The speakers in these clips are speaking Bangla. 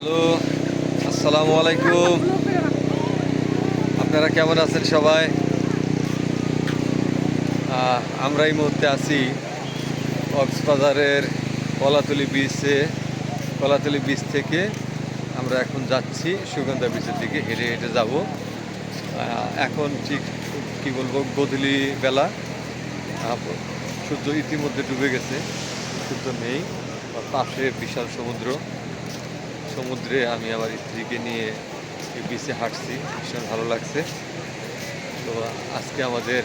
হ্যালো, আসসালামু আলাইকুম। আপনারা কেমন আছেন সবাই? আমরা এই মুহূর্তে আছি কক্সবাজারের কলাতলি বিচ থেকে আমরা এখন যাচ্ছি সুগন্ধা বিচের দিকে, হেঁটে হেঁটে যাব। এখন ঠিক কি বলবো, গোধূলি বেলা। সূর্য ইতিমধ্যে ডুবে গেছে, সূর্য নেই। পাশে বিশাল সমুদ্রে আমি আমার স্ত্রীকে নিয়ে বিচে হাঁটছি, ভীষণ ভালো লাগছে। তো আজকে আমাদের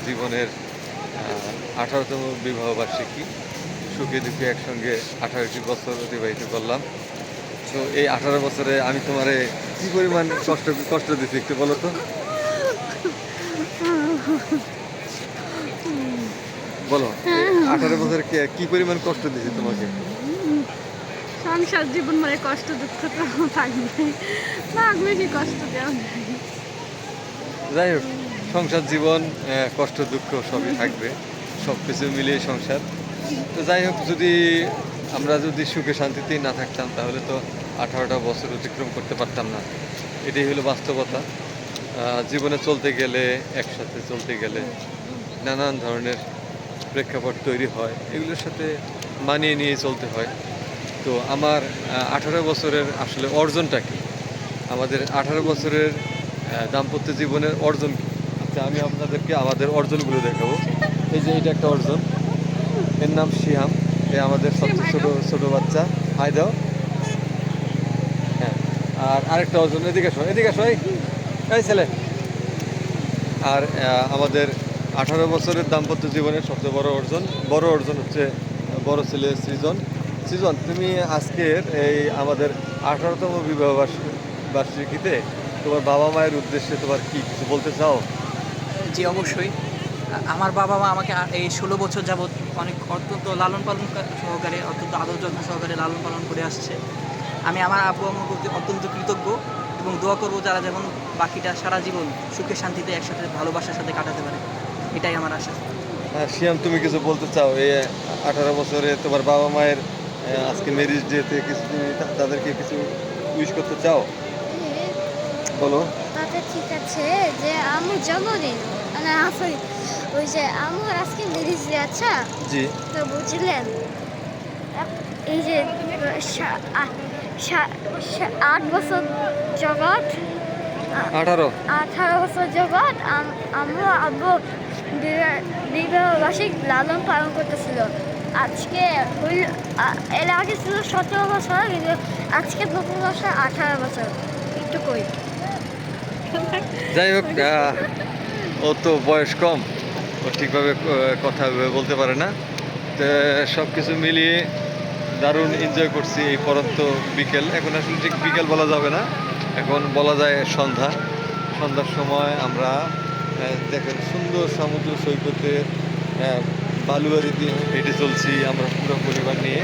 জীবনের 18তম বিবাহবার্ষিকী। সুখে দুঃখে একসঙ্গে 18টি বছর অতিবাহিত করলাম। তো এই 18 বছরে আমি তোমারে কি পরিমাণ কষ্ট দিচ্ছি একটু বলো তো। বলো, 18 বছরে কি পরিমাণ কষ্ট দিয়েছি তোমাকে? সংসার জীবন মানে কষ্ট দুঃখ তো থাকবে, থাকবে কি কষ্ট দেওয়া। যাই হোক, সংসার জীবন, কষ্ট দুঃখ সবই থাকবে, সব কিছু মিলিয়ে সংসার। তো যাই হোক, আমরা যদি সুখে শান্তিতেই না থাকতাম তাহলে তো 18টা বছর অতিক্রম করতে পারতাম না। এটাই হলো বাস্তবতা। জীবনে চলতে গেলে, একসাথে চলতে গেলে নানান ধরনের প্রেক্ষাপট তৈরি হয়, এগুলোর সাথে মানিয়ে নিয়ে চলতে হয়। তো আমার 18 বছরের আসলে অর্জনটা কি? আমাদের 18 বছরের দাম্পত্য জীবনের অর্জন কি? আচ্ছা, আমি আপনাদেরকে আমাদের অর্জনগুলো দেখাবো। এই যে এটা একটা অর্জন, এর নাম শিহাম। এ আমাদের সবচেয়ে ছোট বাচ্চা। হাই দাও। হ্যাঁ, আর আরেকটা অর্জন, এদিকে আসো, এই ছেলে। আর আমাদের 18 বছরের দাম্পত্য জীবনের সবচেয়ে বড় অর্জন হচ্ছে বড় ছেলে সৃজন, তুমি আজকের এই আমাদের 18তম বিবাহ বার্ষিকীতে তোমার বাবা মায়ের উদ্দেশ্যে তোমার কি কিছু বলতে চাও? জি, অবশ্যই। আমার বাবা মা আমাকে এই 16 বছর যাবৎ অত্যন্ত লালন পালন সহকারে, অত্যন্ত আদর যত্ন সহকারে লালন পালন করে আসছে। আমি আমার আব্বু আম্মুর প্রতি অত্যন্ত কৃতজ্ঞ এবং দোয়া করবো যারা যেমন বাকিটা সারা জীবন সুখে শান্তিতে একসাথে ভালোবাসার সাথে কাটাতে পারে, এটাই আমার আশা। হ্যাঁ, শিয়াম, তুমি কিছু বলতে চাও? এই 18 বছরে তোমার বাবা মায়ের আজকে ম্যারেজ ডেতে কিছু তুমি তাদেরকে কিছু উইশ করতে চাও? বলো। আচ্ছা, ঠিক আছে, যে আমার জন্মদিন, না সরি, ওই যে আমার আজকে মেরিজ ডে। আচ্ছা, জি। তো বুঝলেন, এই যে 8 বছর জগৎ, 18। 18 বছর জগৎ আমরা আব্বু বিবাহবার্ষিক লালন পালন করতেছিল। আজকে এর আগে ছিল 17 বছর, কিন্তু আজকে নতুন বছর 18 বছর। একটু কই। যাই হোক, ও তো বয়স কম, ও ঠিকভাবে কথা বলতে পারে না। তো সব কিছু মিলিয়ে দারুণ এনজয় করছি এই পরন্ত বিকেল। এখন আসলে ঠিক বিকেল বলা যাবে না, এখন বলা যায় সন্ধ্যার সময় আমরা দেখেন সুন্দর সমুদ্র সৈকতে বালুয়ারি দিয়ে হেঁটে চলছি আমরা পুরো পরিবার নিয়ে।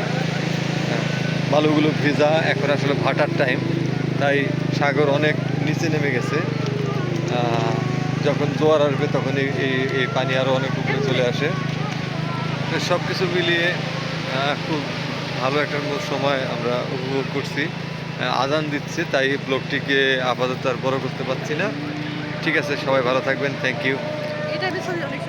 বালুগুলো ভেজা, এখন আসলে ভাটার টাইম, তাই সাগর অনেক নিচে নেমে গেছে। যখন জোয়ার আসবে তখন এই পানি আরও অনেক উপরে চলে আসে। সব কিছু মিলিয়ে খুব ভালো একটা সময় আমরা উপভোগ করছি। আজান দিচ্ছে, তাই ব্লগটিকে আপাতত আর বড় করতে পারছি না। ঠিক আছে, সবাই ভালো থাকবেন, থ্যাংক ইউ। এটা